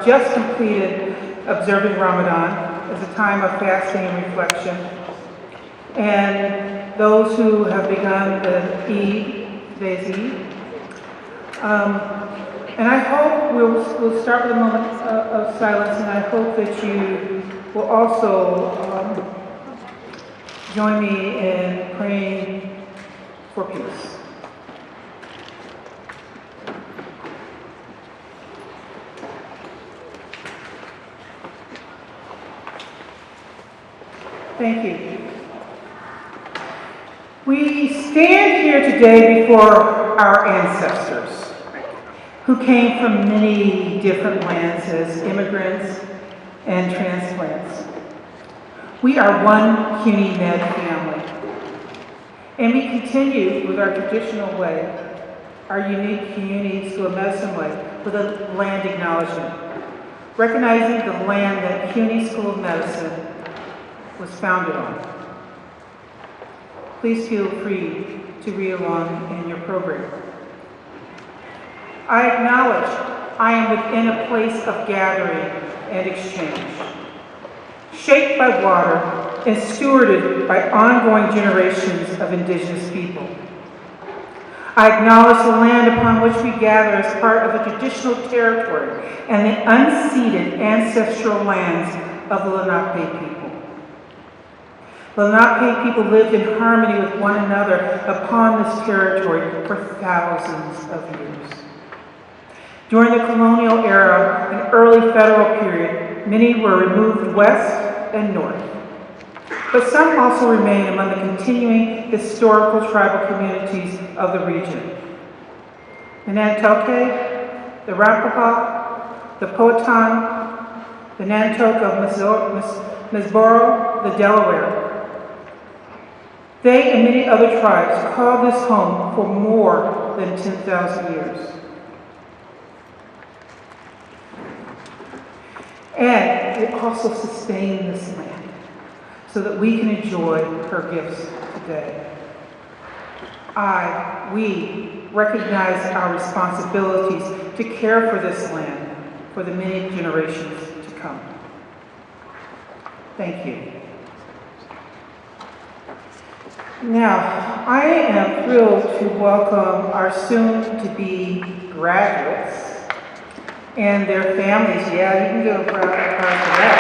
just completed observing Ramadan as a time of fasting and reflection. And those who have begun the Eid, today's Eid. And I hope we'll start with a moment of silence, and I hope that you will also join me in praying for peace. Thank you. We stand here today before our ancestors who came from many different lands as immigrants and transplants. We are one CUNY Med family, and we continue with our traditional way, our unique CUNY School of Medicine way, with a land acknowledgement, recognizing the land that CUNY School of Medicine was founded on. Please feel free to read along in your program. I acknowledge I am within a place of gathering and exchange, shaped by water and stewarded by ongoing generations of indigenous people. I acknowledge the land upon which we gather as part of a traditional territory and the unceded ancestral lands of the Lenape people. The Lenape people lived in harmony with one another upon this territory for thousands of years. During the colonial era and early federal period, many were removed west and north. But some also remain among the continuing historical tribal communities of the region. The Nantoke, the Rampapa, the Powhatan, the Nantoke of Misboro, the Delaware. They and many other tribes called this home for more than 10,000 years. And it also sustained this land so that we can enjoy her gifts today. We recognize our responsibilities to care for this land for the many generations to come. Thank you. Now, I am thrilled to welcome our soon-to-be graduates and their families. Yeah, you can give a round of applause for that.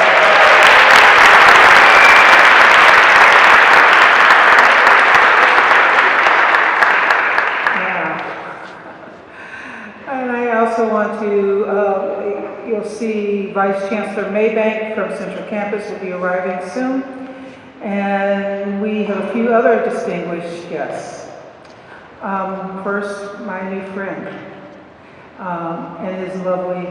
Yeah. And I also want to, you'll see Vice Chancellor Maybank from Central Campus will be arriving soon. And we have a few other distinguished guests. First, my new friend and his lovely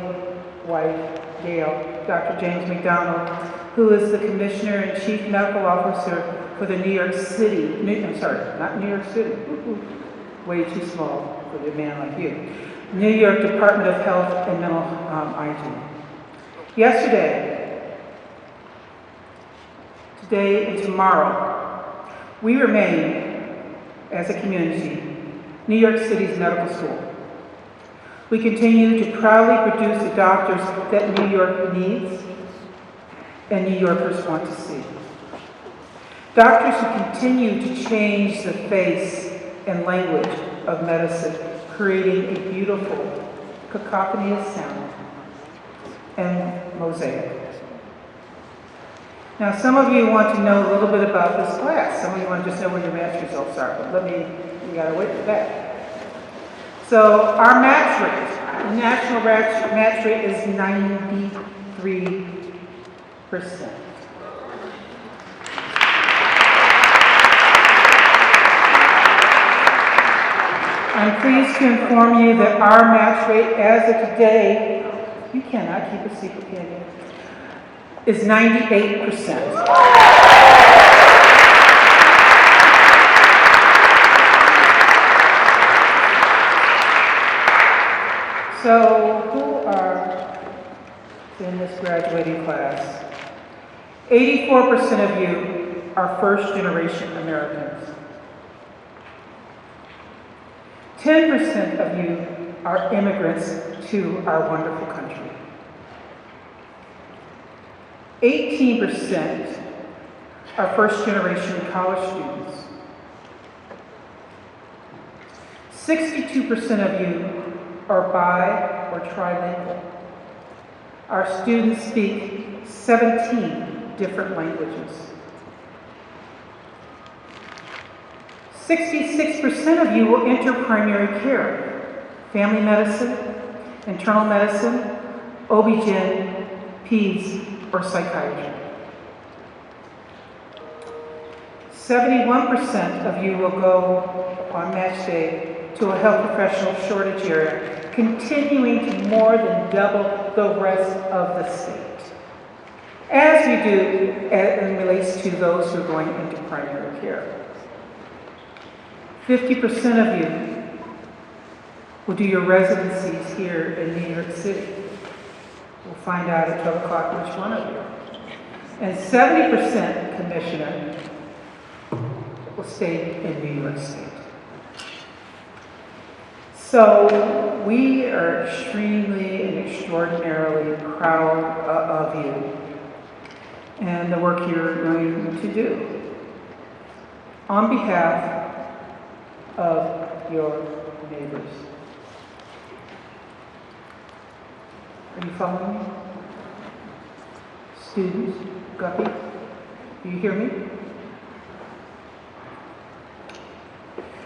wife, Gail, Dr. James McDonald, who is the Commissioner and Chief Medical Officer for the New York City, not New York City, way too small for a man like you, New York Department of Health and Mental Hygiene. Yesterday, today and tomorrow, we remain, as a community, New York City's medical school. We continue to proudly produce the doctors that New York needs and New Yorkers want to see. Doctors who continue to change the face and language of medicine, creating a beautiful cacophony of sound and mosaic. Now, some of you want to know a little bit about this class. Some of you want to just know where your math results are, but you gotta wait for that. So our match rate, the national match rate is 93%. I'm pleased to inform you that our match rate as of today, you cannot keep a secret, can you? Is 98%. So, who are in this graduating class? 84% of you are first-generation Americans. 10% of you are immigrants to our wonderful country. 18% are first-generation college students. 62% of you are bi or trilingual. Our students speak 17 different languages. 66% of you will enter primary care, family medicine, internal medicine, OB-GYN, peds, or psychiatry. 71% of you will go on match day to a health professional shortage area, continuing to more than double the rest of the state, as we do as it relates to those who are going into primary care. 50% of you will do your residencies here in New York City. We'll find out at 12 o'clock which one of you. And 70%, Commissioner, will stay in New York State. So we are extremely and extraordinarily proud of you and the work you're going to do on behalf of your neighbors. Are you following me? Students, Guppy, do you hear me?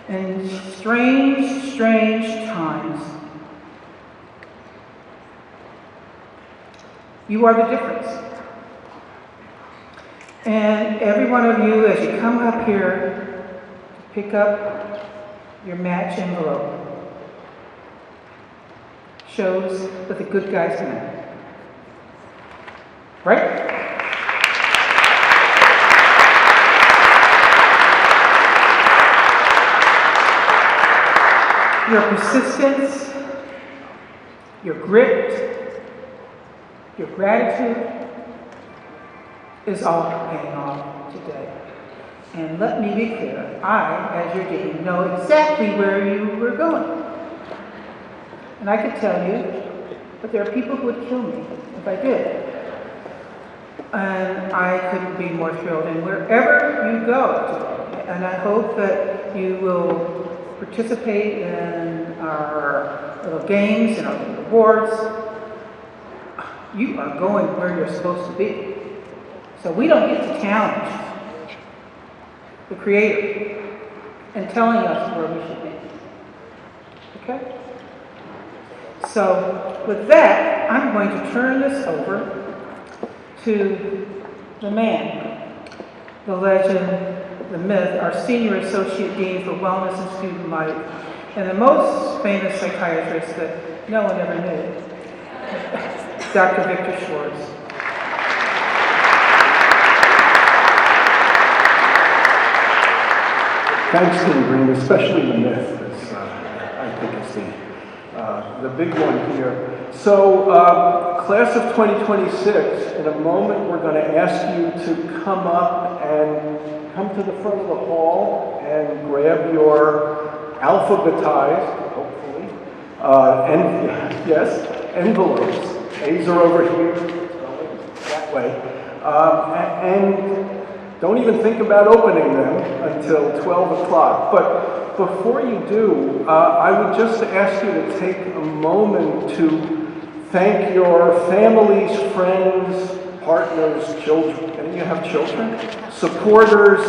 In strange, strange times, you are the difference. And every one of you, as you come up here to pick up your match envelope, shows what the good guys meant. Right? Your persistence, your grit, your gratitude is all paying off today. And let me be clear, I, as your dean, know exactly where you were going. And I could tell you, but there are people who would kill me if I did. And I couldn't be more thrilled. And wherever you go today, and I hope that you will participate in our little games and our little awards, you are going where you're supposed to be. So we don't get to challenge the Creator and telling us where we should be. Okay? So with that, I'm going to turn this over to the man, the legend, the myth, our Senior Associate Dean for Wellness and Student Life, and the most famous psychiatrist that no one ever knew, Dr. Victor Schwartz. Thanks, Dean Green, especially the myth. I think it's the big one here. So, class of 2026, in a moment we're going to ask you to come up and come to the front of the hall and grab your alphabetized, hopefully, envelopes. A's are over here, that way. And don't even think about opening them until 12 o'clock. But before you do, I would just ask you to take a moment to thank your families, friends, partners, children. And you have children? Supporters,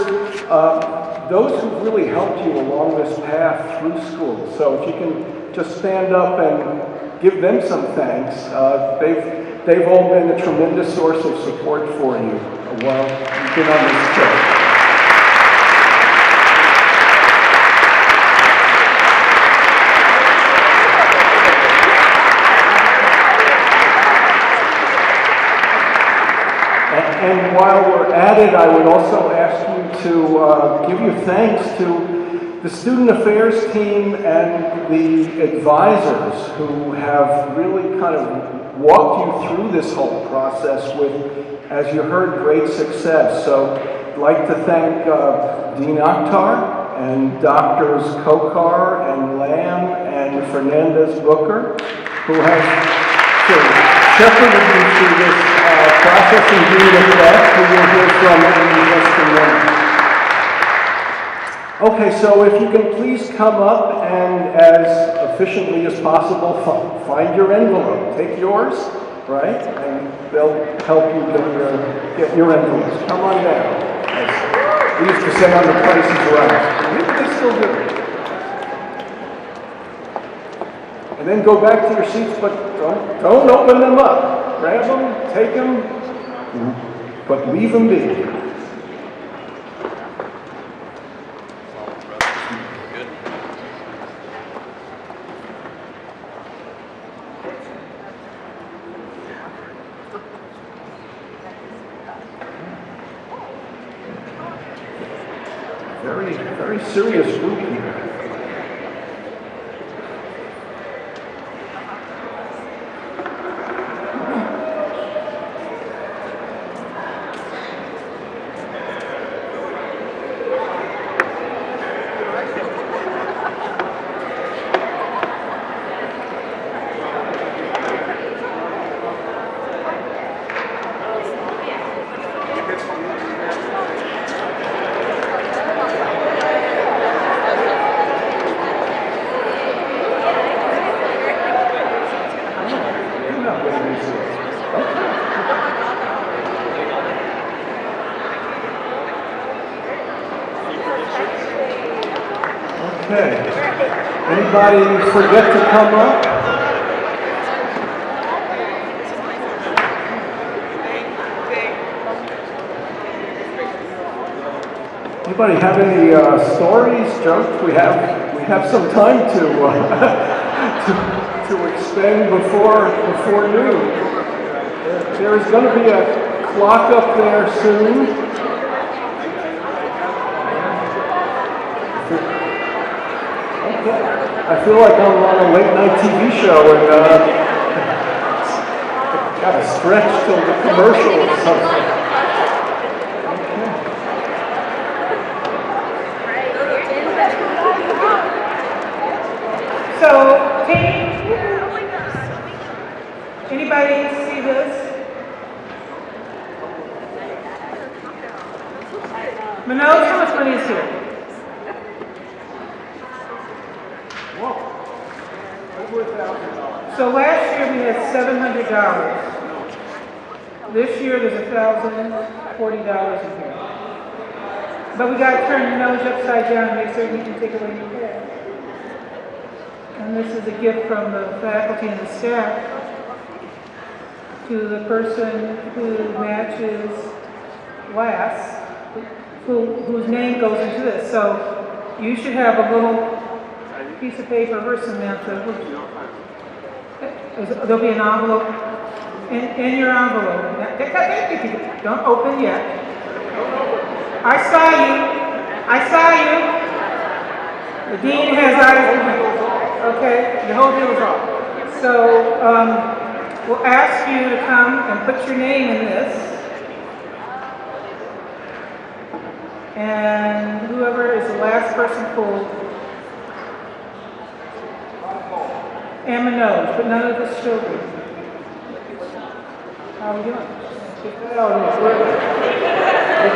those who really helped you along this path through school. So if you can just stand up and give them some thanks. They've all been a tremendous source of support for you while you've been on this trip. And while we're at it, I would also ask you to give your thanks to the Student Affairs team and the advisors who have really kind of walked you through this whole process with, as you heard, great success. So I'd like to thank Dean Akhtar and Doctors Kokar and Lamb and Fernandez Booker, who have shepherded you through this processing Dean at Beth, who you'll hear from in just a minute. Okay, so if you can please come up and as efficiently as possible find your envelope. Take yours, right? And they'll help you get your envelopes. Come on down. As we used to say on The Price is Right. Maybe they still do. And then go back to your seats, but don't open them up. Grab them, take them, but leave them be. Very serious group here. Okay. Anybody forget to come up? Anybody have any stories, jokes? We have some time to expend before noon. There is going to be a clock up there soon. I feel like I'm on a late night TV show and got to stretch till the commercial or something. Okay. So, Katie, anybody see this? Manoj, how much money is here? So last year we had $700. This year there's $1,040 in here. But we got to turn the nose upside down and make certain we can take away your cash. And this is a gift from the faculty and the staff to the person who matches last, whose name goes into this. So you should have a little piece of paper or Samantha. There'll be an envelope in your envelope. Don't open yet. I saw you. The dean has eyes. Okay, the whole deal is off. So we'll ask you to come and put your name in this. And whoever is the last person pulled, and Manoj, but none of the children. How are we doing?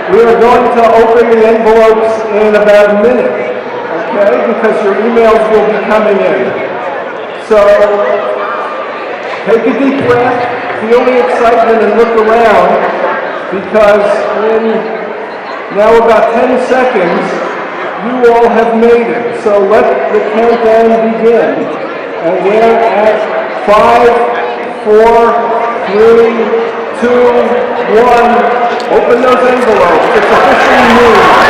We are going to open the envelopes in about a minute, okay? Because your emails will be coming in. So, take a deep breath, feel the excitement, and look around, because in now about 10 seconds, you all have made it. So let the countdown begin. And we're at 5, 4, 3, 2, 1. Open those envelopes. It's officially moved.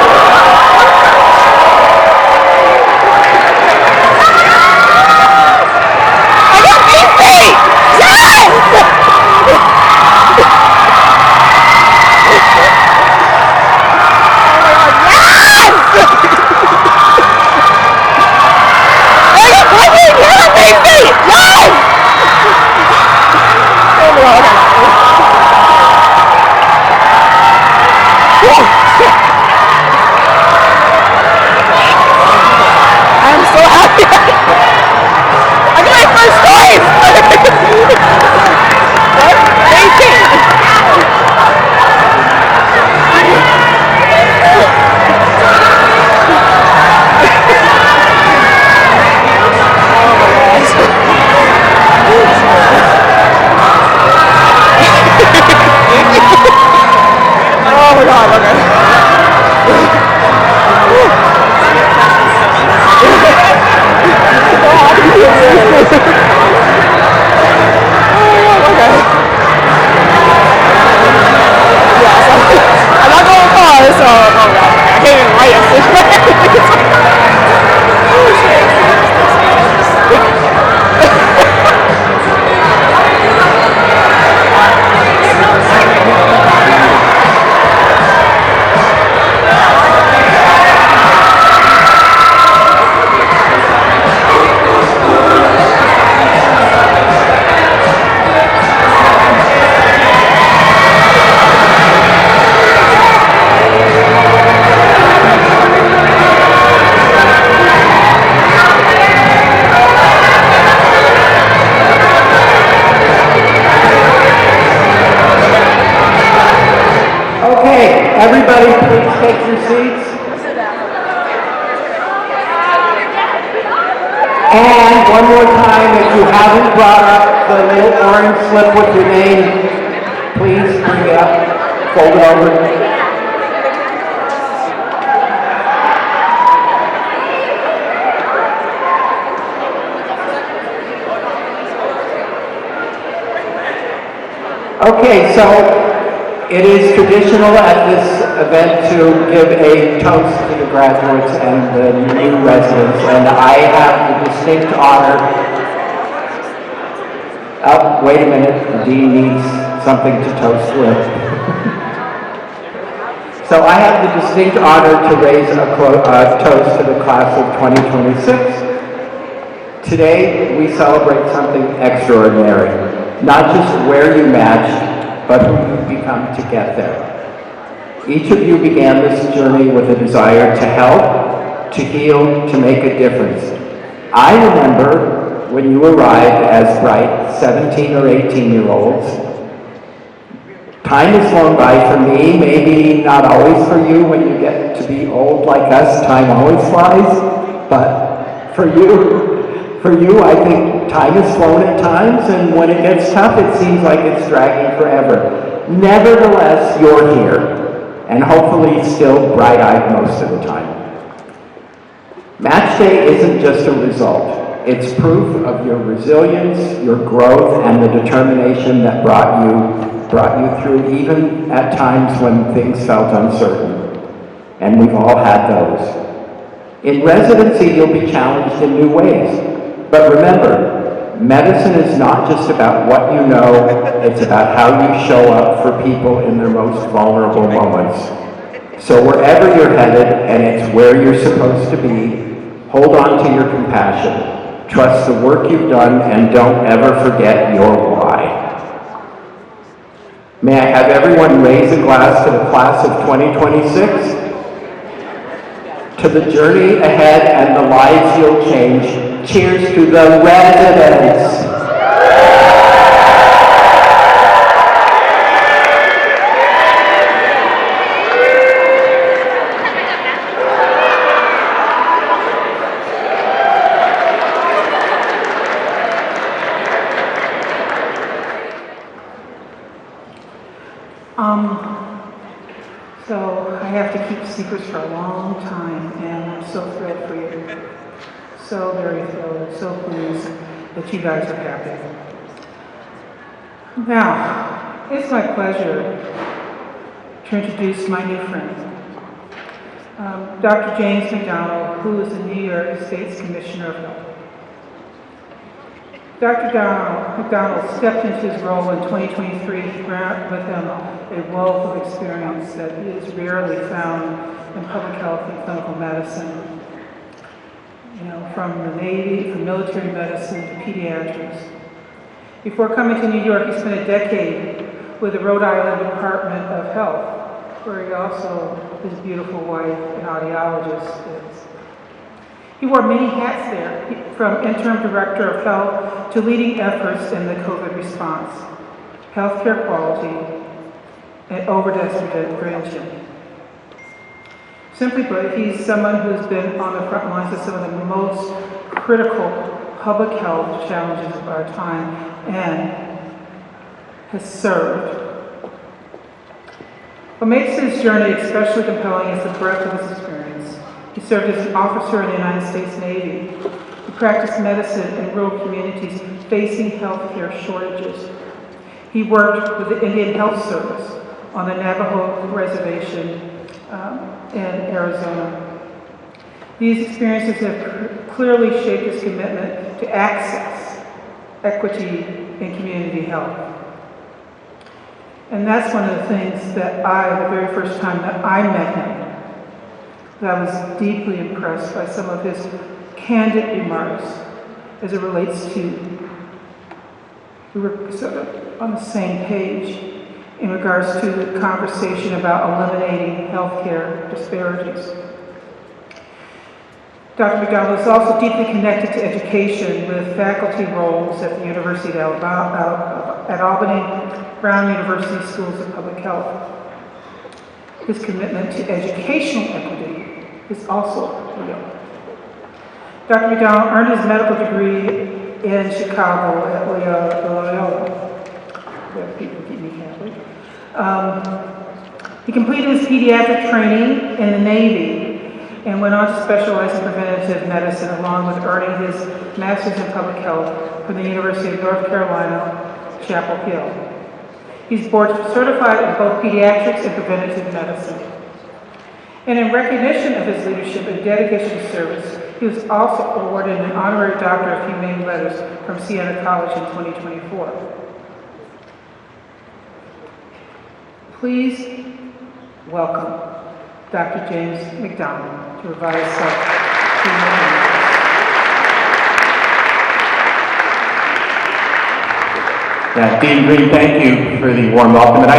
take your seats? And one more time, if you haven't brought up the little orange slip with your name, please bring it up, fold it over. Okay, so it is traditional at this event to give a toast to the graduates and the new residents, and I have the distinct honor. Oh, wait a minute, the dean needs something to toast with. So I have the distinct honor to raise a toast to the class of 2026. Today, we celebrate something extraordinary. Not just where you matched, but who you've become to get there. Each of you began this journey with a desire to help, to heal, to make a difference. I remember when you arrived as bright 17 or 18-year-olds. Time has flown by for me, maybe not always for you. When you get to be old like us, time always flies. But for you, I think time has flown at times, and when it gets tough, it seems like it's dragging forever. Nevertheless, you're here, and hopefully still bright-eyed most of the time. Match day isn't just a result. It's proof of your resilience, your growth, and the determination that brought you through even at times when things felt uncertain. And we've all had those. In residency, you'll be challenged in new ways. But remember, medicine is not just about what you know, it's about how you show up for people in their most vulnerable moments. So wherever you're headed, and it's where you're supposed to be, hold on to your compassion. Trust the work you've done, and don't ever forget your why. May I have everyone raise a glass to the class of 2026? To the journey ahead and the lives you'll change. Cheers to the residents. So I have to keep secrets for a long time, and I'm so thrilled for you. So very thrilled, so pleased that you guys are happy. Now, it's my pleasure to introduce my new friend, Dr. James McDonald, who is the New York State's Commissioner of Health. Dr. McDonald stepped into his role in 2023 with him a wealth of experience that is rarely found in public health and clinical medicine. You know, from the Navy, from military medicine to pediatrics. Before coming to New York, he spent a decade with the Rhode Island Department of Health, where he also, his beautiful wife, an audiologist, is. He wore many hats there, from interim director of health to leading efforts in the COVID response, healthcare quality, and overdose prevention. Simply put, he's someone who's been on the front lines of some of the most critical public health challenges of our time and has served. What makes his journey especially compelling is the breadth of his experience. He served as an officer in the United States Navy. He practiced medicine in rural communities facing healthcare shortages. He worked with the Indian Health Service on the Navajo Reservation in Arizona. These experiences have clearly shaped his commitment to access, equity, and community health. And that's one of the things that the very first time that I met him, that I was deeply impressed by some of his candid remarks as it relates to, we were sort of on the same page in regards to the conversation about eliminating healthcare disparities. Dr. McDonald is also deeply connected to education with faculty roles at the University of Albany, Brown University Schools of Public Health. His commitment to educational equity is also real. Dr. McDonald earned his medical degree in Chicago at Loyola. People keep me Catholic. He completed his pediatric training in the Navy and went on to specialize in preventative medicine, along with earning his master's in public health from the University of North Carolina, Chapel Hill. He's board certified in both pediatrics and preventative medicine. And in recognition of his leadership and dedication to service, he was also awarded an honorary Doctor of Humane Letters from Siena College in 2024. Please welcome Dr. James McDonald to provide us Yeah, Dean Green, thank you for the warm welcome. And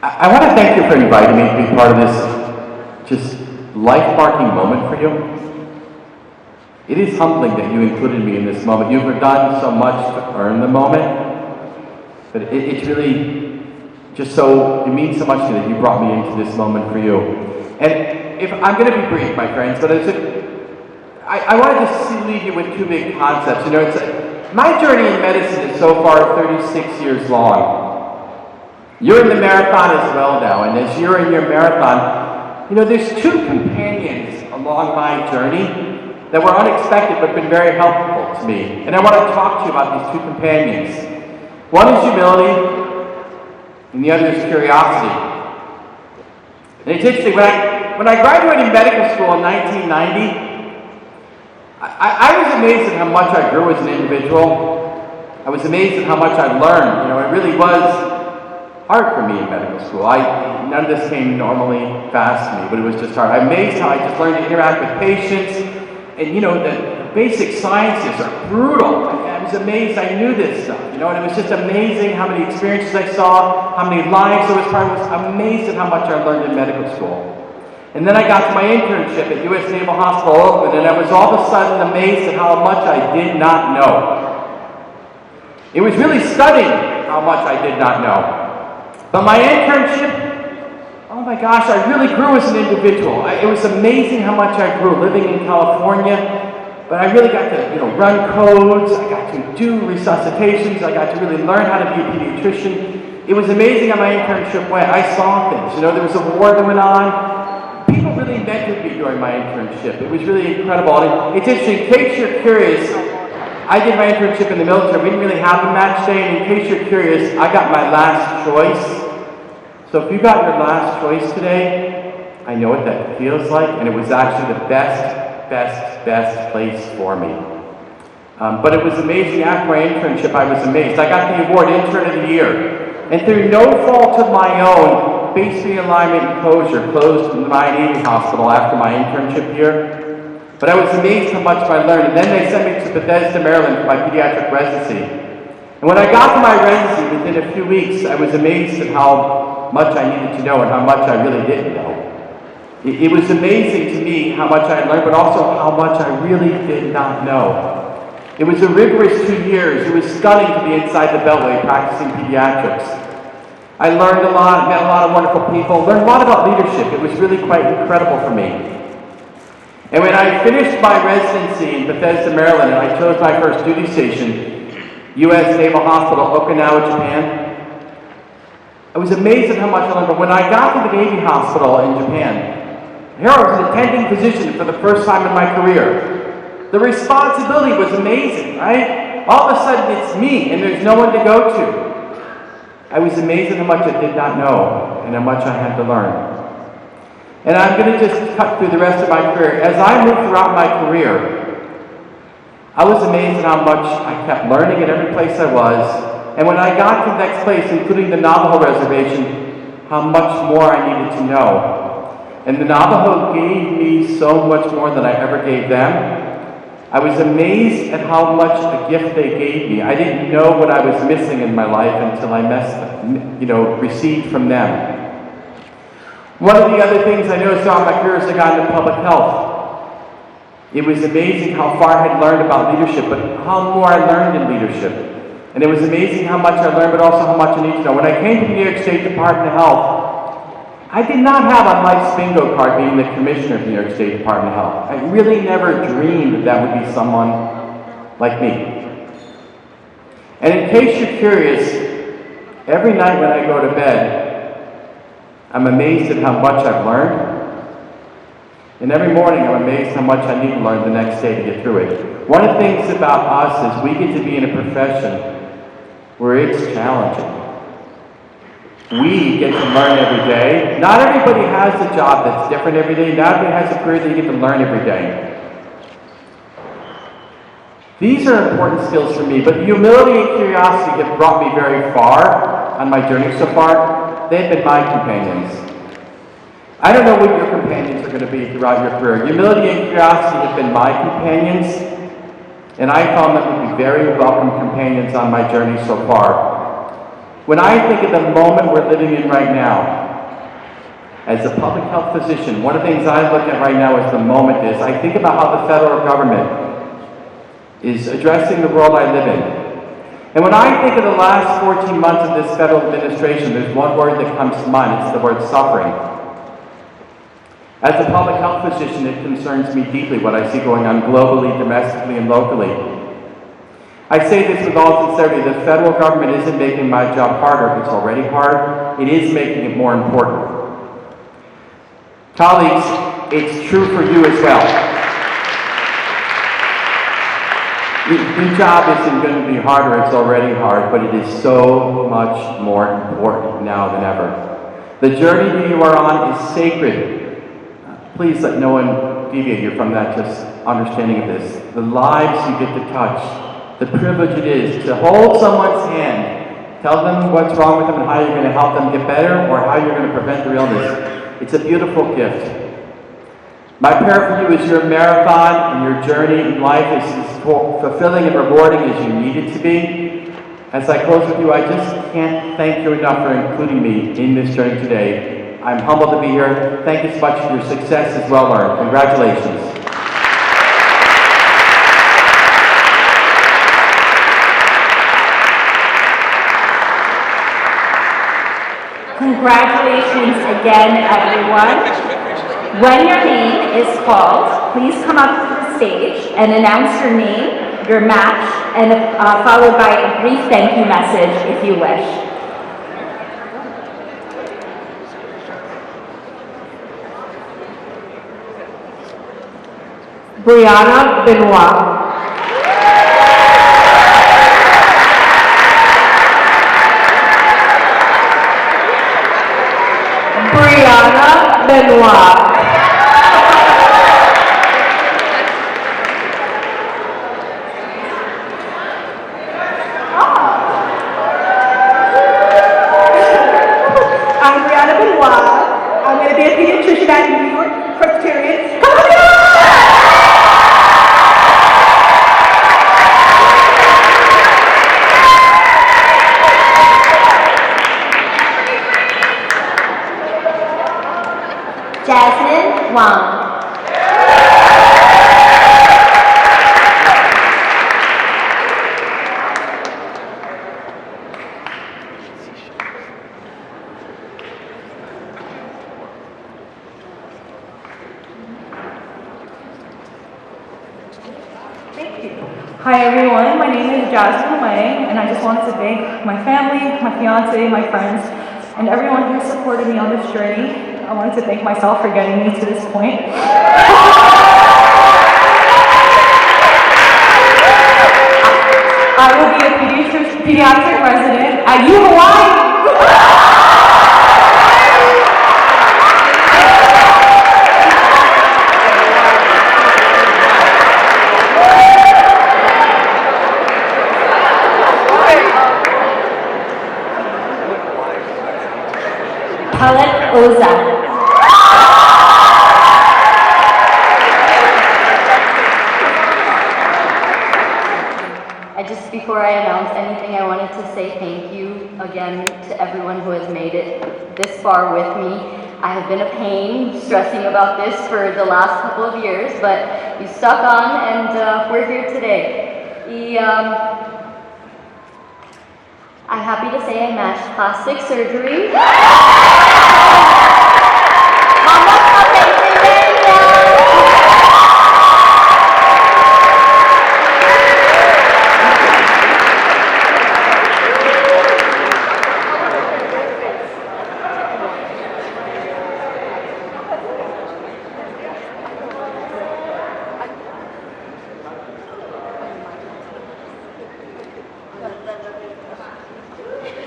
I want to thank you for inviting me to be part of this just life-marking moment for you. It is humbling that you included me in this moment. You've done so much to earn the moment, but it's really just so, it means so much to me that you brought me into this moment for you. And if I'm going to be brief, my friends, but I want to just leave you with two big concepts. You know, my journey in medicine is so far 36 years long. You're in the marathon as well now, and as you're in your marathon, you know, there's two companions along my journey that were unexpected but been very helpful to me. And I want to talk to you about these two companions. One is humility, and the other is curiosity. And it's interesting, when I graduated medical school in 1990, I was amazed at how much I grew as an individual. I was amazed at how much I learned. You know, it really was hard for me in medical school. None of this came normally fast to me, but it was just hard. I'm amazed how I just learned to interact with patients. And you know, the basic sciences are brutal. I was amazed I knew this stuff. You know, and it was just amazing how many experiences I saw, how many lives I was part of. I was amazed at how much I learned in medical school. And then I got to my internship at U.S. Naval Hospital, Oakland, and I was all of a sudden amazed at how much I did not know. It was really stunning how much I did not know. But my internship, oh my gosh, I really grew as an individual. It was amazing how much I grew living in California. But I really got to, run codes. I got to do resuscitations. I got to really learn how to be a pediatrician. It was amazing how my internship went. I saw things. There was a war that went on. People really mentored me during my internship. It was really incredible. And it's interesting, in case you're curious, I did my internship in the military. We didn't really have a match day, and in case you're curious, I got my last choice. So if you got your last choice today, I know what that feels like, and it was actually the best place for me. But it was amazing. After my internship, I was amazed. I got the award Intern of the Year. And through no fault of my own, Base realignment and closure closed in my Navy hospital after my internship year. But I was amazed how much I learned. And then they sent me to Bethesda, Maryland for my pediatric residency. And when I got to my residency, within a few weeks, I was amazed at how much I needed to know and how much I really didn't know. It was amazing to me how much I learned, but also how much I really did not know. It was a rigorous 2 years. It was stunning to be inside the Beltway practicing pediatrics. I learned a lot, met a lot of wonderful people, learned a lot about leadership. It was really quite incredible for me. And when I finished my residency in Bethesda, Maryland, and I chose my first duty station, U.S. Naval Hospital, Okinawa, Japan, I was amazed at how much I learned. But when I got to the Navy Hospital in Japan, here I was an attending physician for the first time in my career. The responsibility was amazing, right? All of a sudden it's me, and there's no one to go to. I was amazed at how much I did not know and how much I had to learn. And I'm going to just cut through the rest of my career. As I moved throughout my career, I was amazed at how much I kept learning at every place I was. And when I got to the next place, including the Navajo Reservation, how much more I needed to know. And the Navajo gave me so much more than I ever gave them. I was amazed at how much a gift they gave me. I didn't know what I was missing in my life until I received from them. One of the other things I noticed throughout my career is I got into public health. It was amazing how far I had learned about leadership, but how more I learned in leadership. And it was amazing how much I learned, but also how much I need to know. When I came to the New York State Department of Health, I did not have on life's bingo card being the commissioner of the New York State Department of Health. I really never dreamed that would be someone like me. And in case you're curious, every night when I go to bed, I'm amazed at how much I've learned. And every morning I'm amazed how much I need to learn the next day to get through it. One of the things about us is we get to be in a profession where it's challenging. We get to learn every day. Not everybody has a job that's different every day. Not everybody has a career that you get to learn every day. These are important skills for me, but humility and curiosity have brought me very far on my journey so far. They've been my companions. I don't know what your companions are going to be throughout your career. Humility and curiosity have been my companions, and I found them to be very welcome companions on my journey so far. When I think of the moment we're living in right now, as a public health physician, one of the things I look at right now as the moment is, I think about how the federal government is addressing the world I live in. And when I think of the last 14 months of this federal administration, there's one word that comes to mind, it's the word suffering. As a public health physician, it concerns me deeply what I see going on globally, domestically, and locally. I say this with all sincerity, the federal government isn't making my job harder, it's already hard, it is making it more important. Colleagues, it's true for you as well. Your job isn't going to be harder, it's already hard, but it is so much more important now than ever. The journey that you are on is sacred. Please let no one deviate you from that just understanding of this. The lives you get to touch, the privilege it is to hold someone's hand, tell them what's wrong with them and how you're going to help them get better or how you're going to prevent their illness. It's a beautiful gift. My prayer for you is your marathon and your journey in life is as fulfilling and rewarding as you need it to be. As I close with you, I just can't thank you enough for including me in this journey today. I'm humbled to be here. Thank you so much for your success as well earned. Congratulations. Congratulations again, everyone. When your name is called, please come up to the stage and announce your name, your match, and followed by a brief thank you message if you wish. Brianna Benoit. Brianna Benoit. I'm Brianna Benoit. I'm going to be a pediatrician at the New York Presbyterian. Come on! Jasmine Wang. Thank you. Hi everyone, my name is Jasmine Wang, and I just wanted to thank my family, my fiance, my friends, and everyone who supported me on this journey. I wanted to thank myself for getting me to this point. I will be a pediatric resident at U Hawaii. Palak Oza. Before I announce anything, I wanted to say thank you again to everyone who has made it this far with me. I have been a pain stressing about this for the last couple of years, but you stuck on and we're here today. I'm happy to say I matched plastic surgery.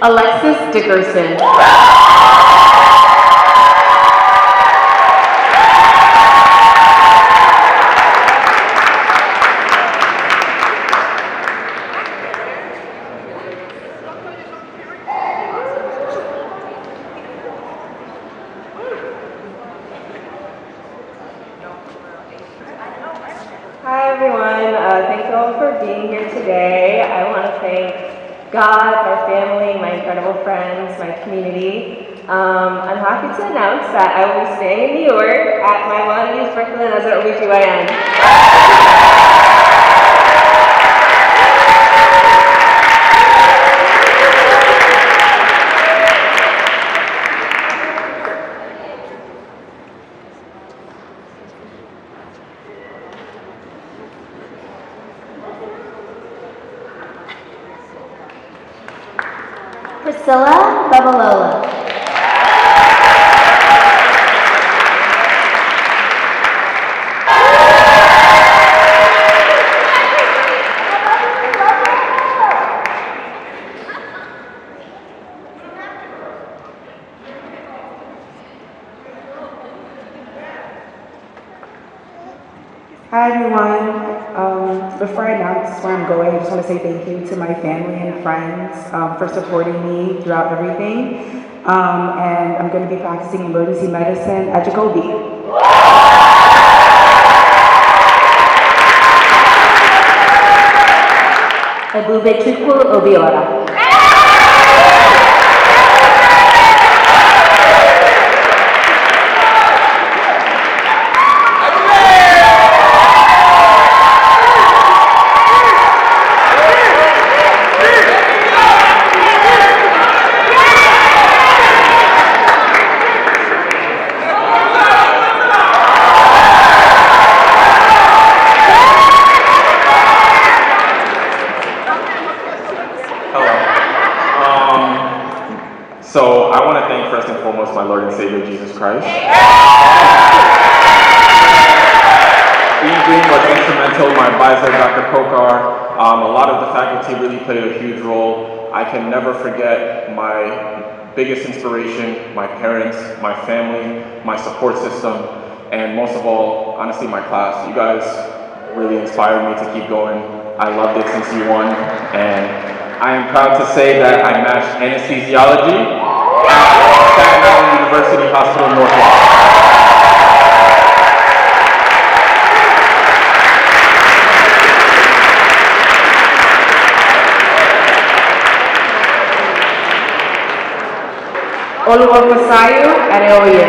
Alexis Dickerson. Hi everyone, thank you all for being here today. I want to thank God, my family, my incredible friends, my community. I'm happy to announce that I will be staying in New York at my Melani's Brooklyn as an OBGYN. Priscilla Babalola. Hi everyone. Before I announce where I'm going, I just want to say thank you to my family and friends for supporting me throughout everything. And I'm going to be practicing emergency medicine at Jacoby. Ebubechukwu Obiora. So I want to thank first and foremost my Lord and Savior Jesus Christ. Dean Green was instrumental, my advisor Dr. Kokar. A lot of the faculty really played a huge role. I can never forget my biggest inspiration, my parents, my family, my support system, and most of all, honestly, my class. You guys really inspired me to keep going. I loved it since U1, and I am proud to say that I matched anesthesiology at Staten Island University Hospital Northwest. Oluwaseyi Adeoye.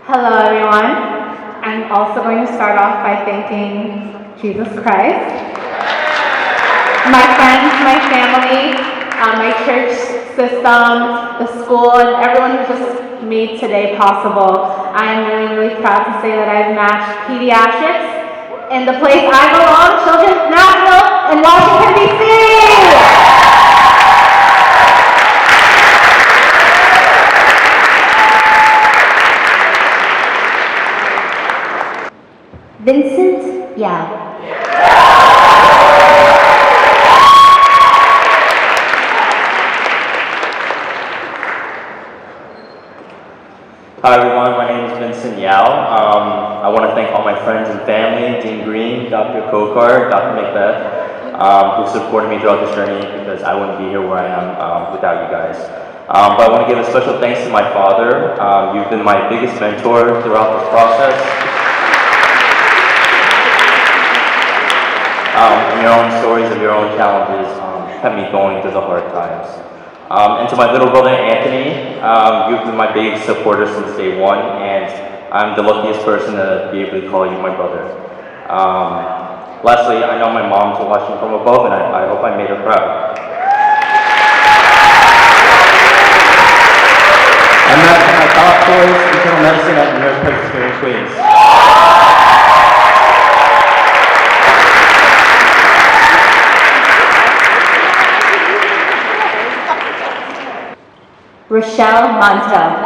Hello everyone. I'm also going to start off by thanking Jesus Christ, my friends, my family, my church system, the school, and everyone who just made today possible. I am really, really proud to say that I've matched pediatrics in the place I belong, Children's National in Washington, D.C. Vincent Yao. Hi everyone, my name is Vincent Yao. I want to thank all my friends and family, Dean Green, Dr. Kokar, Dr. Macbeth, who supported me throughout this journey because I wouldn't be here where I am without you guys. But I want to give a special thanks to my father. You've been my biggest mentor throughout this process. And your own stories of your own challenges kept me going through the hard times. And to my little brother Anthony, you've been my biggest supporter since day one, and I'm the luckiest person to be able to call you my brother. Lastly, I know my mom's watching from above, and I hope I made her proud. And that's my top choice, internal medicine at Nurse Presbyterian Queens. Rochelle Montel.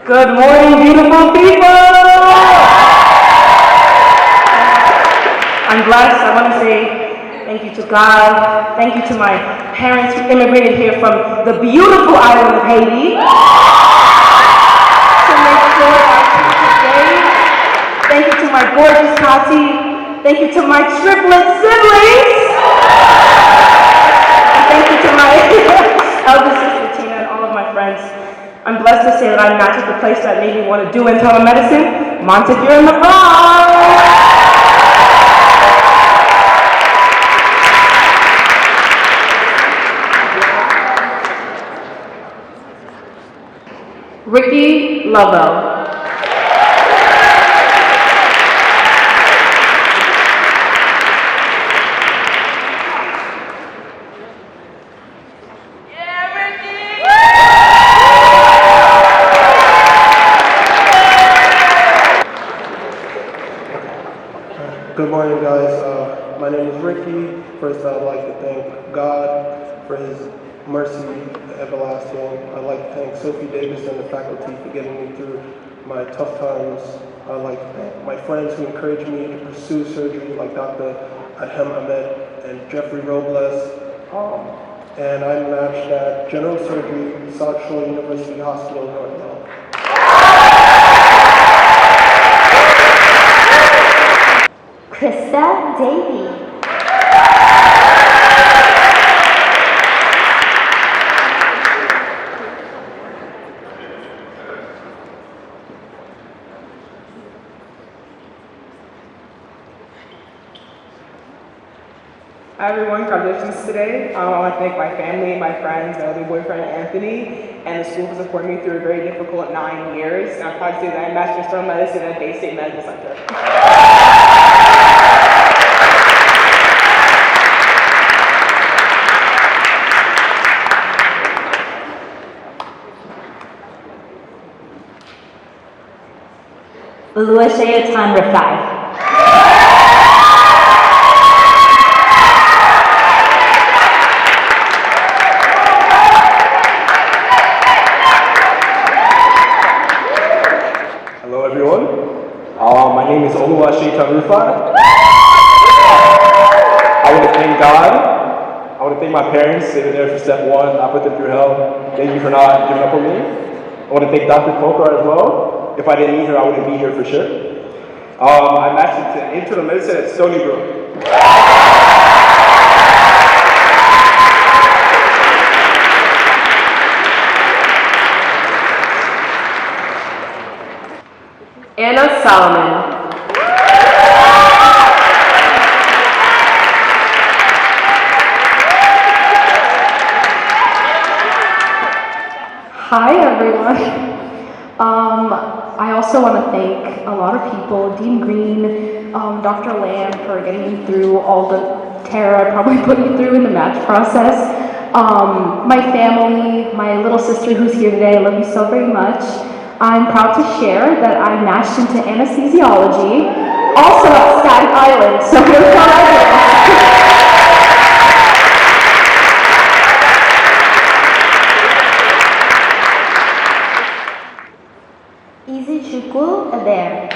Good morning, beautiful people! I'm blessed. I want to say thank you to God. Thank you to my parents who immigrated here from the beautiful island of Haiti to make sure our future today. Thank you to my gorgeous Tati. Thank you to my triplet siblings. And thank you to my elder sister Tina and all of my friends. I'm blessed to say that I match with the place that made me want to do internal medicine, Montefiore in the Bronx. Ricky Lovell. Good morning, guys. My name is Ricky. First, I'd like to thank God for His mercy everlasting. I'd like to thank Sophie Davis and the faculty for getting me through my tough times. I'd like to thank my friends who encouraged me to pursue surgery, like Dr. Adhem Ahmed and Jeffrey Robles. And I'm matched at General Surgery, South Shore University Hospital, Northville. Krista, Davy. Hi everyone, congratulations today. I want to thank my family, my friends, my lovely boyfriend Anthony, and the school for supporting me through a very difficult 9 years. And I'm proud to say that I mastered internal medicine at Bay State Medical Center. Oluwaseyi Rafai. Hello everyone, my name is Oluwaseyi Rafai. I want to thank God. I want to thank my parents. They were there for step one. I put them through hell. Thank you for not giving up on me. I want to thank Dr. Kokar as well. If I didn't need her, I wouldn't be here for sure. I matched it to internal medicine at Stony Brook. Anna Solomon. Hi everyone. I also want to thank a lot of people, Dean Green, Dr. Lamb for getting me through all the terror I probably put you through in the match process. My family, my little sister who's here today, I love you so very much. I'm proud to share that I matched into anesthesiology, also at Staten Island, so here's what I did. Izichukwu Adair.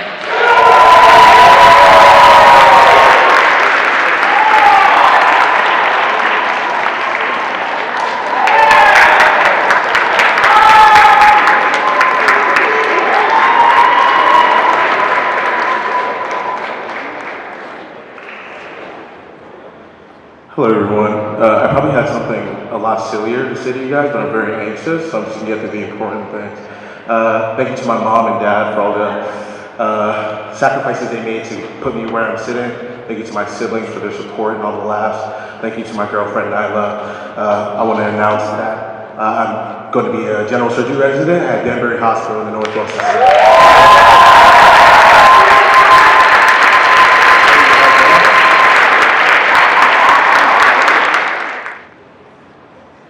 Hello everyone. I probably had something a lot sillier to say to you guys, but I'm very anxious, so I'm just gonna get to the important things. Thank you to my mom and dad for all the sacrifices they made to put me where I'm sitting. Thank you to my siblings for their support and all the laughs. Thank you to my girlfriend Nyla. I want to announce that I'm going to be a general surgery resident at Danbury Hospital in the Northwest.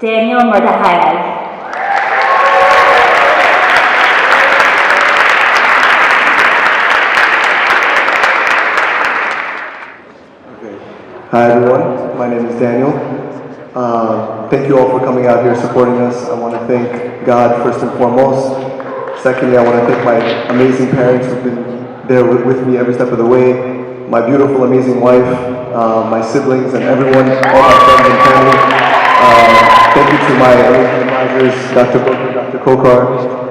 Daniel Mordechai. Hi everyone, my name is Daniel. Thank you all for coming out here supporting us. I want to thank God first and foremost. Secondly, I want to thank my amazing parents who've been there with me every step of the way, my beautiful, amazing wife, my siblings, and everyone, all my friends and family. Thank you to my amazing advisors, Dr. Booker, Dr. Kokar,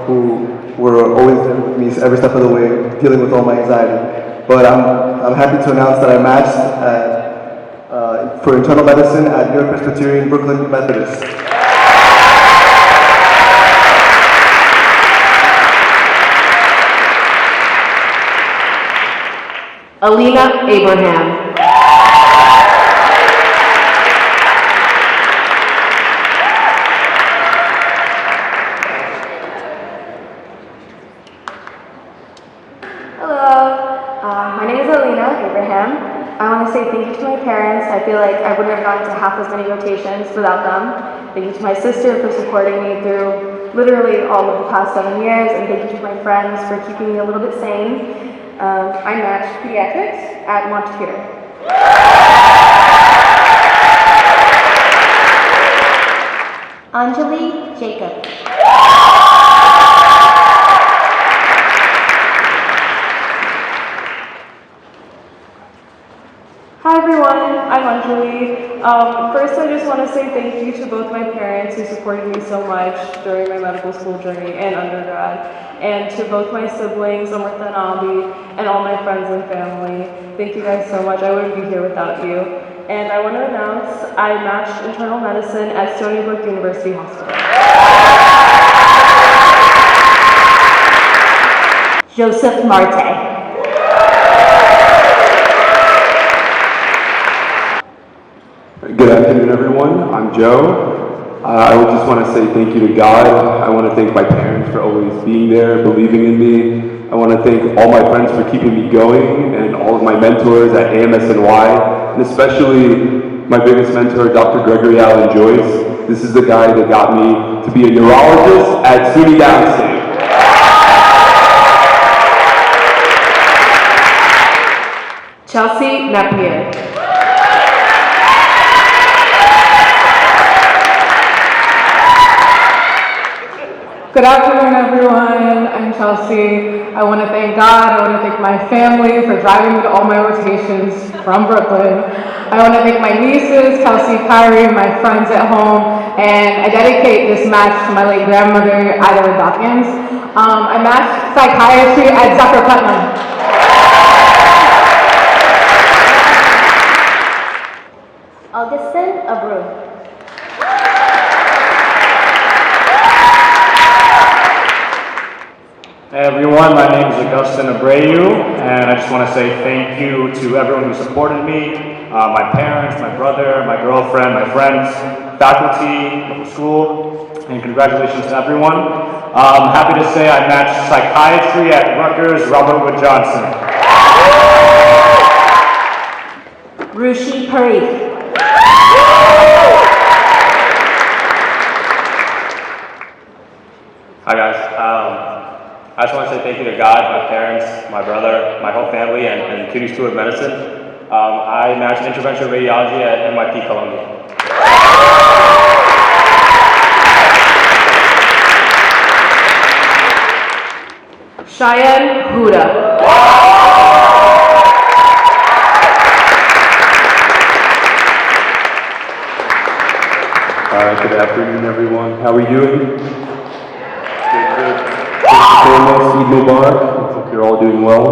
who were always there with me every step of the way, dealing with all my anxiety. But I'm happy to announce that I matched for internal medicine at New York Presbyterian Brooklyn Methodist. Alina Abraham. My name is Alina Abraham. I want to say thank you to my parents. I feel like I wouldn't have gotten to half as many rotations without them. Thank you to my sister for supporting me through literally all of the past 7 years, and thank you to my friends for keeping me a little bit sane. I matched pediatrics at Montpelier. Anjali Jacob. Hi everyone, I'm Anjali. First I just want to say thank you to both my parents who supported me so much during my medical school journey and undergrad, and to both my siblings, Amrita and Abhi, and all my friends and family. Thank you guys so much. I wouldn't be here without you. And I want to announce I matched internal medicine at Stony Brook University Hospital. Joseph Marte. Good afternoon, everyone. I'm Joe. I would just want to say thank you to God. I want to thank my parents for always being there, believing in me. I want to thank all my friends for keeping me going, and all of my mentors at AMSNY, and especially my biggest mentor, Dr. Gregory Allen Joyce. This is the guy that got me to be a neurologist at SUNY Downstate. Chelsea Napier. Good afternoon, everyone. I'm Chelsea. I want to thank God. I want to thank my family for driving me to all my rotations from Brooklyn. I want to thank my nieces, Kelsey, Kyrie, my friends at home, and I dedicate this match to my late grandmother, Ida Dawkins. I matched psychiatry at Zucker Putnam. Augustin Abreu. Hey everyone, my name is Augustin Abreu, and I just want to say thank you to everyone who supported me, my parents, my brother, my girlfriend, my friends, faculty, the school, and congratulations to everyone. I'm happy to say I matched psychiatry at Rutgers Robert Wood Johnson. Rushi Parikh. Hi guys. I just want to say thank you to God, my parents, my brother, my whole family, and Cutie School of Medicine. I matched interventional radiology at NYP Columbia. Cheyenne Huda. Good afternoon, everyone. How are you doing? Good. First and foremost, Eid Mubarak. I hope you're all doing well.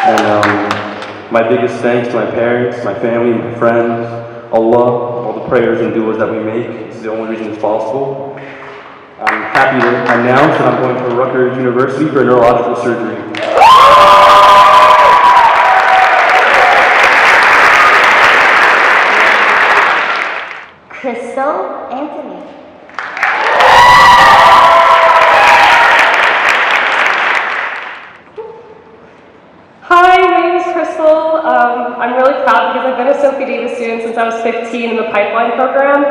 And my biggest thanks to my parents, my family, my friends, Allah, all the prayers and du'as that we make. This is the only reason it's possible. I'm happy to announce that I'm going to Rutgers University for neurological surgery. Krista Anthony. Hi, my name is Crystal. I'm really proud because I've been a Sophie Davis student since I was 15 in the pipeline program,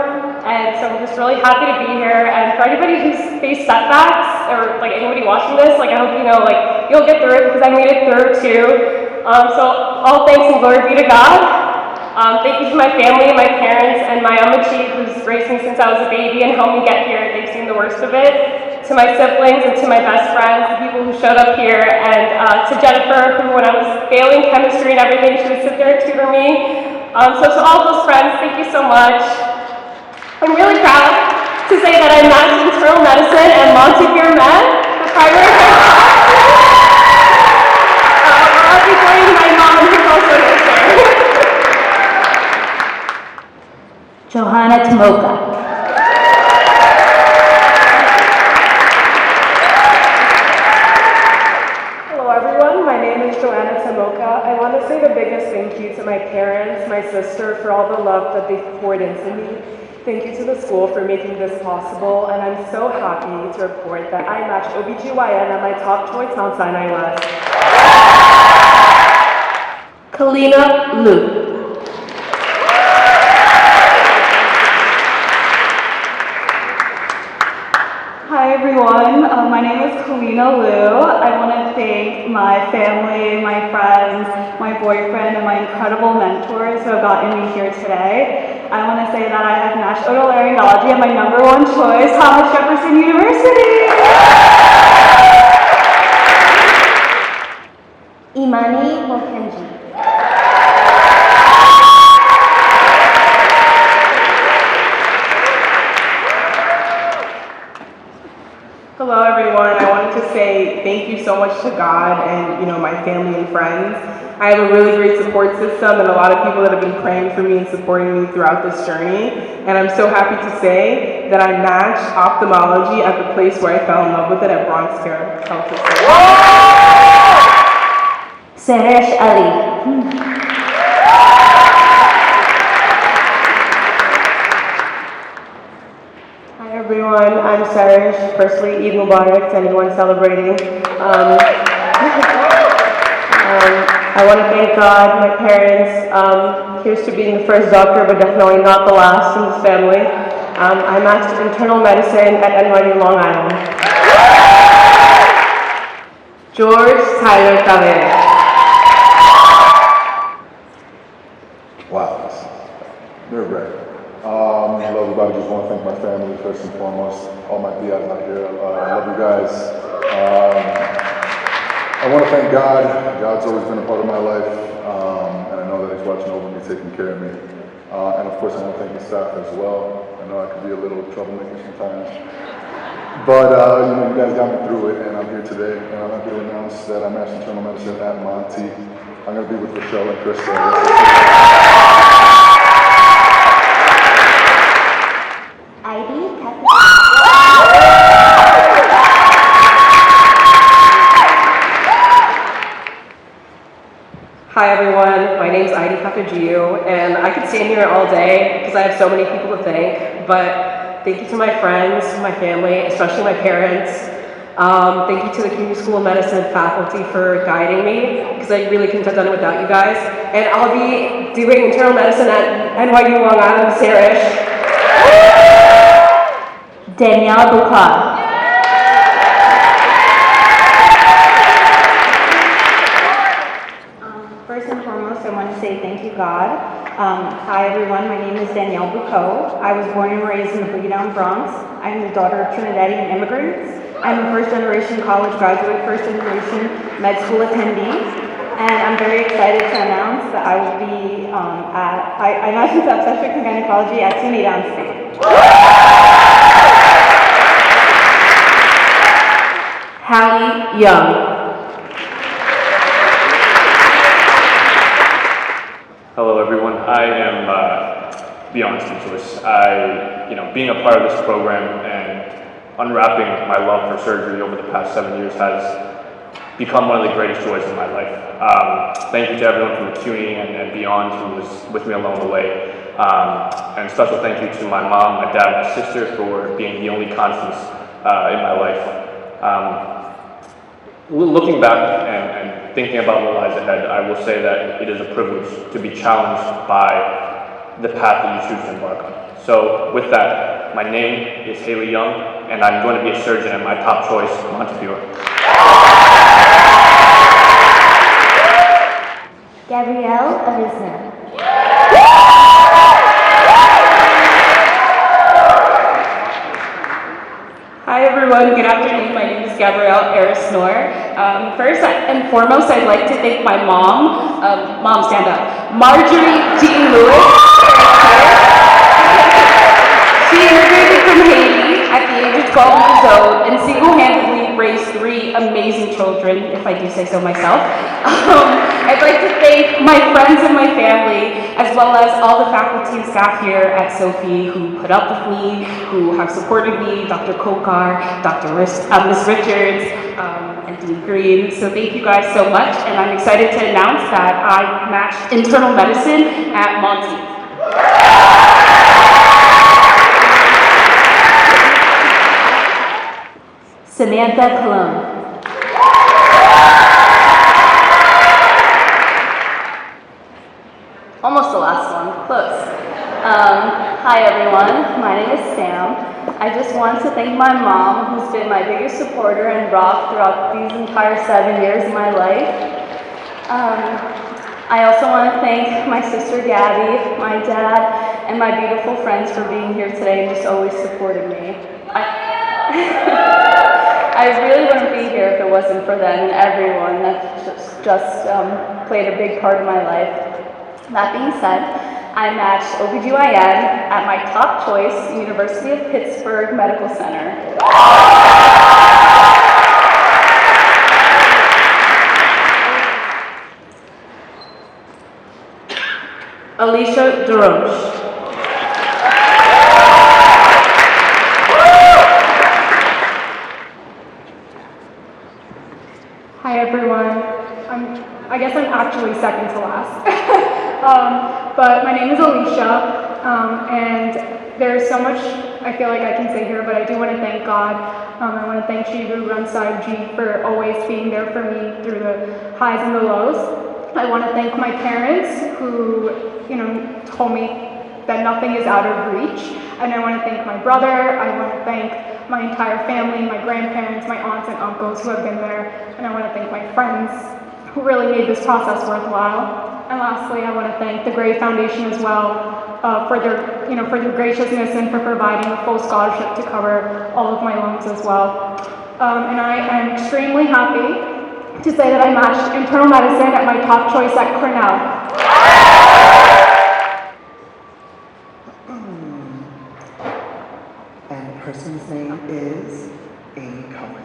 and so I'm just really happy to be here. And for anybody who's faced setbacks, or like anybody watching this, like I hope you know, like you'll get through it because I made it through too. So all thanks and glory be to God. Thank you to my family, my parents, and my Amachi who's raised me since I was a baby and helped me get here. They've seen the worst of it. to my siblings, and to my best friends, the people who showed up here, and to Jennifer, who when I was failing chemistry and everything, she would sit there and tutor me. So to all those friends, thank you so much. I'm really proud to say that I matched internal medicine and Montefiore Med, the primary care I'll be joining my mom, who's also a nurse there. Johanna Tomoka. Hello everyone, my name is Joanna Tomoka. I want to say the biggest thank you to my parents, my sister for all the love that they've poured into me. Thank you to the school for making this possible, and I'm so happy to report that I matched OBGYN at my top choice, Mount Sinai West. Kalina Lu. Hi everyone, my name is Kalina Liu. I want to thank my family, my friends, my boyfriend, and my incredible mentors who have gotten me here today. I want to say that I have matched otolaryngology at my #1 choice, Thomas Jefferson University. Imani Mokenji. Hello everyone, I wanted to say thank you so much to God and my family and friends. I have a really great support system and a lot of people that have been praying for me and supporting me throughout this journey. And I'm so happy to say that I matched ophthalmology at the place where I fell in love with it at Bronx Care Health System. Seresh Ali. Hi everyone, I'm Sarish. Firstly, Eid Mubarak to anyone celebrating. I want to thank God, my parents. Here's to being the first doctor, but definitely not the last in this family. I matched internal medicine at NYU Long Island. George Tyler Tavera. Wow, that's nerve-wracking. Hello everybody, just want to thank my family first and foremost, all my PIs out here, I love you guys. I want to thank God. God's always been a part of my life, and I know that He's watching over me, taking care of me. And of course I want to thank the staff as well. I know I could be a little troublemaker sometimes, but you guys got me through it, and I'm here today, and I'm happy to announce that I matched internal medicine at Monty. I'm going to be with Rochelle and Krista. Hi everyone, my name is Heidi Kakajiu, and I could stand here all day because I have so many people to thank, but thank you to my friends, my family, especially my parents. Thank you to the Community School of Medicine faculty for guiding me, because I really couldn't have done it without you guys. And I'll be doing internal medicine at NYU Long Island, Sarish. Danielle Bukar. First and foremost, I want to say thank you, God. Hi, everyone. My name is Danielle Bucco. I was born and raised in the Boogie Down Bronx. I'm the daughter of Trinidadian immigrants. I'm a first-generation college graduate, first-generation med school attendee, and I'm very excited to announce that I will be I matched into obstetrics and gynecology at SUNY Downstate. Hallie Young. Hello everyone, I am beyond speechless. Being a part of this program and unwrapping my love for surgery over the past 7 years has become one of the greatest joys in my life. Thank you to everyone from CUNY and beyond who was with me along the way. And special thank you to my mom, my dad, my sister for being the only constants in my life. Looking back and thinking about what lies ahead, I will say that it is a privilege to be challenged by the path that you choose to embark on. So with that, my name is Haley Young, and I'm going to be a surgeon at my top choice, Montefiore. Gabrielle Arizna. Hi everyone, good afternoon. My name is Gabrielle Arisnor. First and foremost, I'd like to thank my mom. Mom, stand up. Marjorie Jean Lewis. She immigrated from Haiti at the age of 12 years old and single-handedly raised 3 amazing children, if I do say so myself. I'd like to thank my friends and my family, as well as all the faculty and staff here at Sophie who put up with me, who have supported me, Dr. Kokar, Ms. Richards, and Dean Green. So thank you guys so much, and I'm excited to announce that I matched internal medicine at Monty. Samantha Plum. Almost the last one, close. Hi everyone, my name is Sam. I just want to thank my mom, who's been my biggest supporter and rock throughout these entire 7 years of my life. I also want to thank my sister Gabby, my dad, and my beautiful friends for being here today and just always supporting me. I really wouldn't be here if it wasn't for them and everyone that just played a big part of my life. That being said, I matched OBGYN at my top choice, University of Pittsburgh Medical Center. Alicia DeRoche. Hi everyone. I guess I'm actually second to last. But my name is Alicia, and there's so much I feel like I can say here, but I do want to thank God. I want to thank G who runs Side G for always being there for me through the highs and the lows. I want to thank my parents who, told me that nothing is out of reach. And I want to thank my brother. I want to thank my entire family, my grandparents, my aunts and uncles who have been there. And I want to thank my friends who really made this process worthwhile. And lastly, I want to thank the Gray Foundation as well for their graciousness and for providing a full scholarship to cover all of my loans as well. And I am extremely happy to say that I matched internal medicine at my top choice at Cornell. And the person's name is Amy Cohen.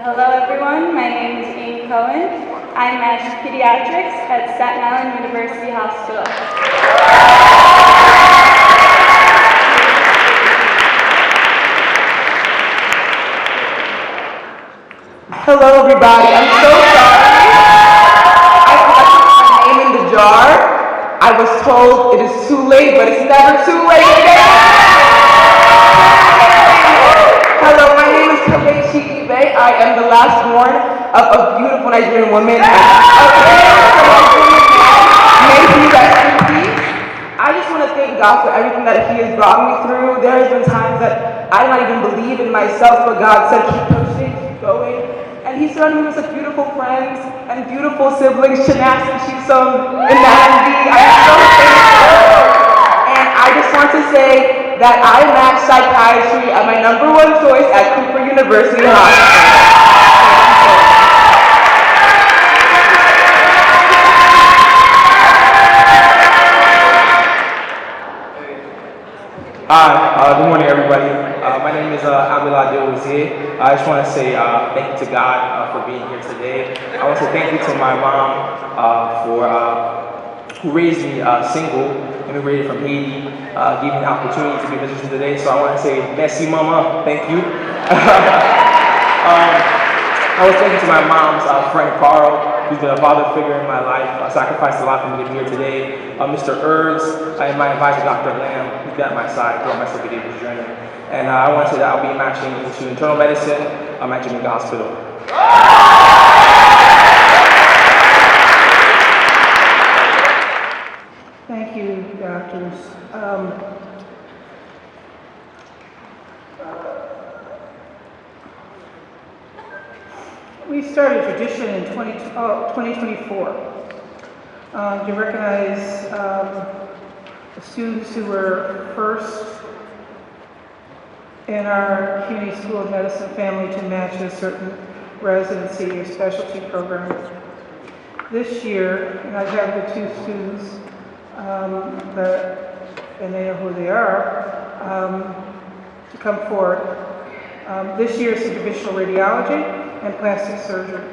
Hello everyone, my name is Amy Cohen. I matched pediatrics at Staten Island University Hospital. Hello everybody, I'm so sorry. I put my name in the jar. I was told it is too late, but it's never too late again. Hello, my name is Kabechi Ibe. I am the last born of a beautiful Nigerian woman and a beautiful Nigerian man. May he rest in peace. I just want to thank God for everything that He has brought me through. There has been times that I did not even believe in myself, but God said, keep pushing, keep going. And He surrounded me with such beautiful friends and beautiful siblings, Shanax and Shisom and Natalie. I am so thankful. And I just want to say that I matched psychiatry at my #1 choice at Cooper University Hospital. Hi, good morning everybody. My name is Abdullah Dilwazier. I just want to say thank you to God for being here today. I want to say thank you to my mom who raised me single, immigrated from Haiti, gave me the opportunity to be a musician today. So I want to say merci mama, thank you. I was thinking to my mom's friend Carl, who's been a father figure in my life, sacrificed a lot for me to be here today. Mr. Herbs, and my advisor, Dr. Lamb, who's been at my side throughout my Sophie Davis journey. And I want to say that I'll be matching into internal medicine at Jamaica Hospital. Thank you, doctors. We started a tradition in 2024. to recognize the students who were first in our CUNY School of Medicine family to match a certain residency or specialty program. This year, and I have the two students, and they know who they are, to come forward. This year is interventional radiology and plastic surgery.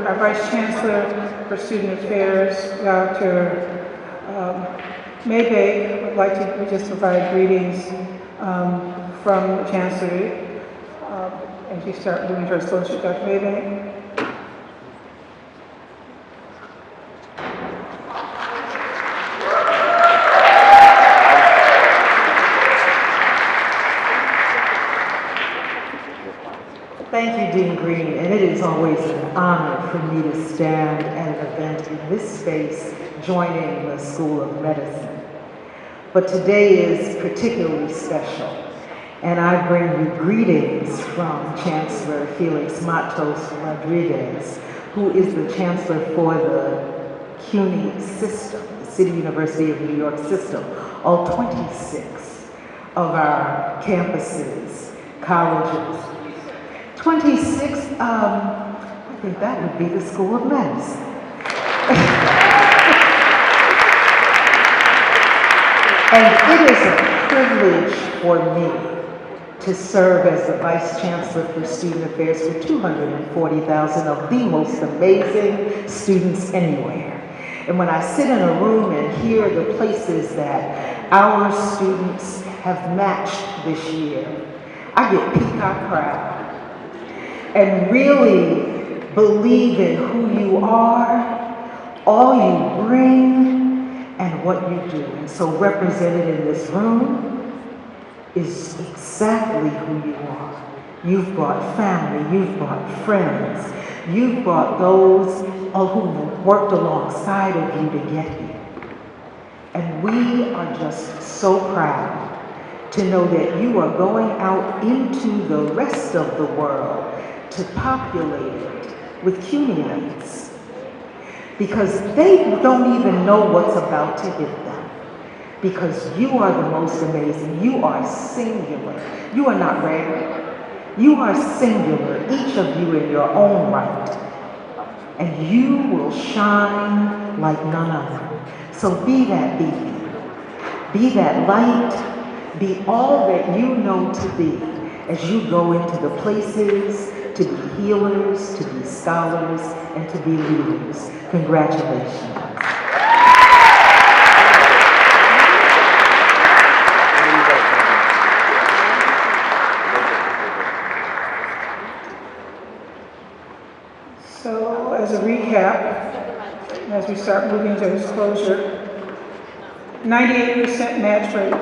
Our Vice Chancellor for Student Affairs, Dr. Maybank, would like to just provide greetings from the Chancellery as we start moving towards closure. Dr. Maybank. Thank you, Dean Green, and it is always an honor for me to stand at an event in this space joining the School of Medicine. But today is particularly special, and I bring you greetings from Chancellor Felix Matos Rodriguez, who is the Chancellor for the CUNY system, the City University of New York system, all 26 of our campuses, colleges. 26, I think that would be the School of Medicine. And it is a privilege for me to serve as the Vice Chancellor for Student Affairs for 240,000 of the most amazing students anywhere. And when I sit in a room and hear the places that our students have matched this year, I get peacock proud. And really believe in who you are, all you bring, and what you do. And so represented in this room is exactly who you are. You've brought family, you've brought friends, you've brought those who worked alongside of you to get here. And we are just so proud to know that you are going out into the rest of the world to populate it with CUNYites, because they don't even know what's about to hit them, because you are the most amazing. You are singular. You are not rare. You are singular, each of you in your own right, and you will shine like none other. So be that beacon, be that light, be all that you know to be as you go into the places to be healers, to be scholars, and to be leaders. Congratulations. So as a recap, as we start moving to disclosure, 98% match rate.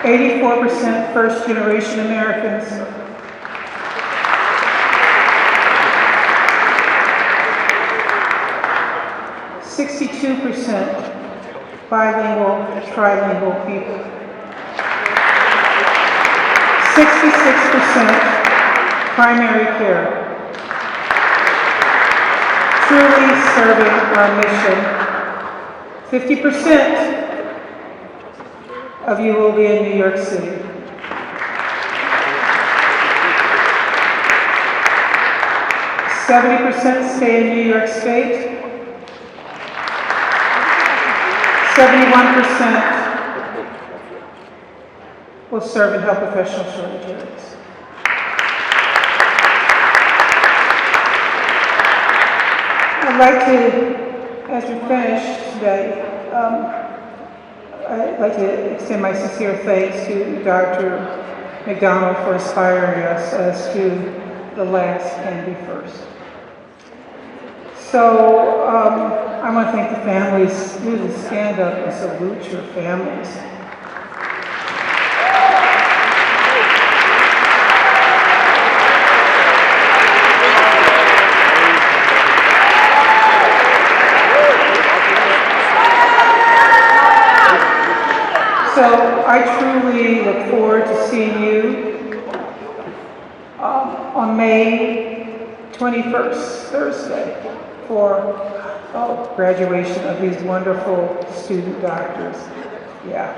84% first-generation Americans. 62% bilingual, trilingual people. 66% primary care. Truly serving our mission. 50% of you will be in New York City. 70% stay in New York State. 71% will serve in health professional shortage areas. I'd like to, as we finish today, I'd like to extend my sincere thanks to Dr. McDonald for inspiring us as to the last can be first. So I want to thank the families. You to stand up and salute your families. So I truly look forward to seeing you on May 21st, Thursday, for graduation of these wonderful student doctors. Yeah.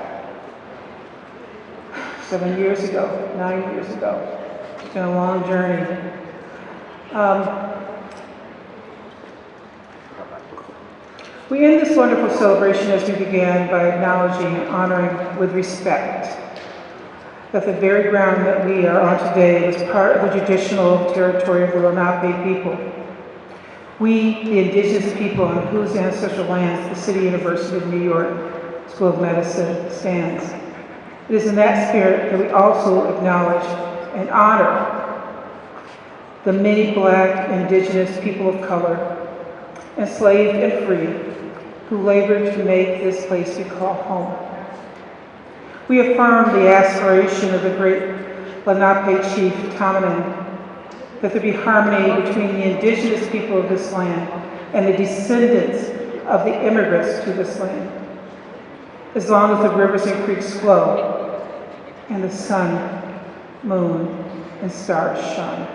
9 years ago. It's been a long journey. We end this wonderful celebration as we began by acknowledging and honoring with respect that the very ground that we are on today was part of the traditional territory of the Lenape people. We, the indigenous people on whose ancestral lands the City University of New York School of Medicine stands. It is in that spirit that we also acknowledge and honor the many Black, indigenous people of color, enslaved and free, who labored to make this place we call home. We affirm the aspiration of the great Lenape chief, Tamanan, that there be harmony between the indigenous people of this land and the descendants of the immigrants to this land, as long as the rivers and creeks flow and the sun, moon, and stars shine.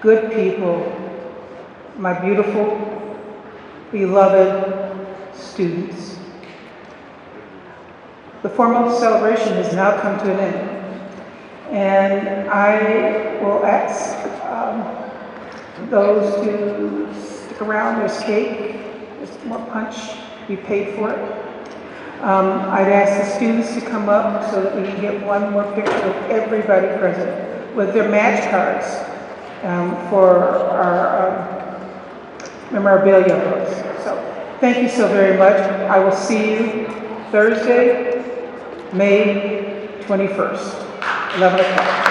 Good people, my beautiful, beloved students, the formal celebration has now come to an end, and I will ask those to stick around. There's cake, there's more punch, we paid for it. I'd ask the students to come up so that we can get one more picture of everybody present with their match cards for our memorabilia books. So thank you so very much. I will see you Thursday, May 21st, 11 o'clock.